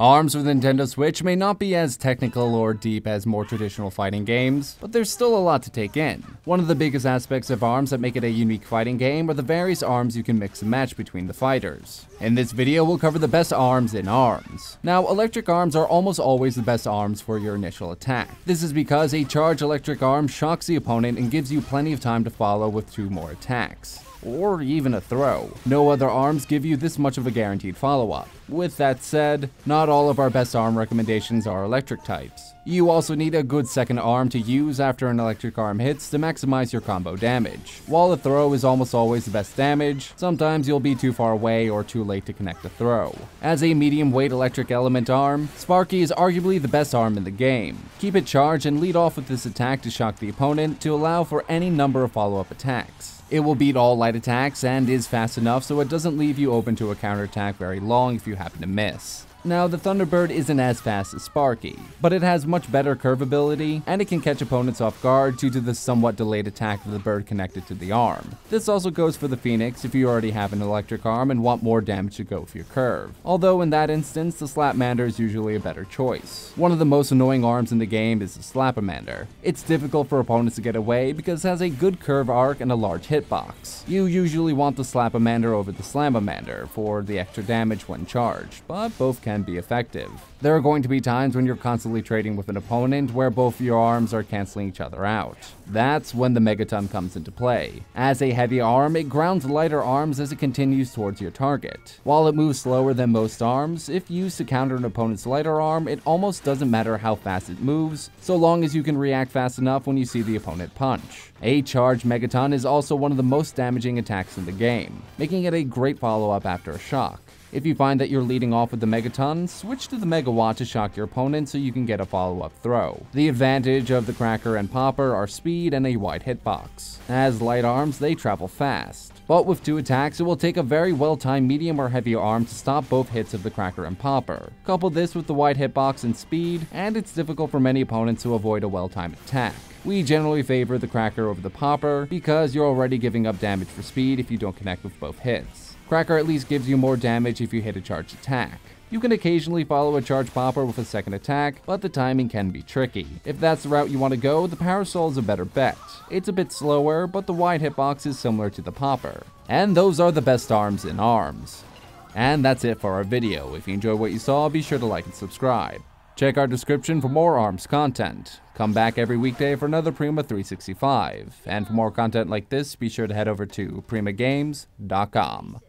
ARMS for the Nintendo Switch may not be as technical or deep as more traditional fighting games, but there's still a lot to take in. One of the biggest aspects of ARMS that make it a unique fighting game are the various arms you can mix and match between the fighters. In this video, we'll cover the best arms in ARMS. Now, electric arms are almost always the best arms for your initial attack. This is because a charged electric arm shocks the opponent and gives you plenty of time to follow with 2 more attacks, or even a throw. No other arms give you this much of a guaranteed follow-up. With that said, not all of our best arm recommendations are electric types. You also need a good second arm to use after an electric arm hits to maximize your combo damage. While a throw is almost always the best damage, sometimes you'll be too far away or too late to connect a throw. As a medium weight electric element arm, Sparky is arguably the best arm in the game. Keep it charged and lead off with this attack to shock the opponent to allow for any number of follow-up attacks. It will beat all light attacks and is fast enough so it doesn't leave you open to a counterattack very long if you happen to miss. Now, the Thunderbird isn't as fast as Sparky, but it has much better curve ability, and it can catch opponents off guard due to the somewhat delayed attack of the bird connected to the arm. This also goes for the Phoenix if you already have an electric arm and want more damage to go with your curve, although in that instance, the Slapmander is usually a better choice. One of the most annoying arms in the game is the Slapamander. It's difficult for opponents to get away because it has a good curve arc and a large hitbox. You usually want the Slapamander over the Slamamander for the extra damage when charged, but both can be effective. There are going to be times when you're constantly trading with an opponent where both your arms are canceling each other out. That's when the Megaton comes into play. As a heavy arm, it grounds lighter arms as it continues towards your target. While it moves slower than most arms, if used to counter an opponent's lighter arm, it almost doesn't matter how fast it moves, so long as you can react fast enough when you see the opponent punch. A charged Megaton is also one of the most damaging attacks in the game, making it a great follow-up after a shock. If you find that you're leading off with the Megaton, switch to the Megawatt to shock your opponent so you can get a follow-up throw. The advantage of the Cracker and Popper are speed and a wide hitbox. As light arms, they travel fast. But with 2 attacks, it will take a very well-timed medium or heavy arm to stop both hits of the Cracker and Popper. Couple this with the wide hitbox and speed, and it's difficult for many opponents to avoid a well-timed attack. We generally favor the Cracker over the Popper because you're already giving up damage for speed if you don't connect with both hits. Cracker at least gives you more damage if you hit a charged attack. You can occasionally follow a charged Popper with a second attack, but the timing can be tricky. If that's the route you want to go, the Parasol is a better bet. It's a bit slower, but the wide hitbox is similar to the Popper. And those are the best arms in ARMS. And that's it for our video. If you enjoyed what you saw, be sure to like and subscribe. Check our description for more ARMS content. Come back every weekday for another Prima 365. And for more content like this, be sure to head over to primagames.com.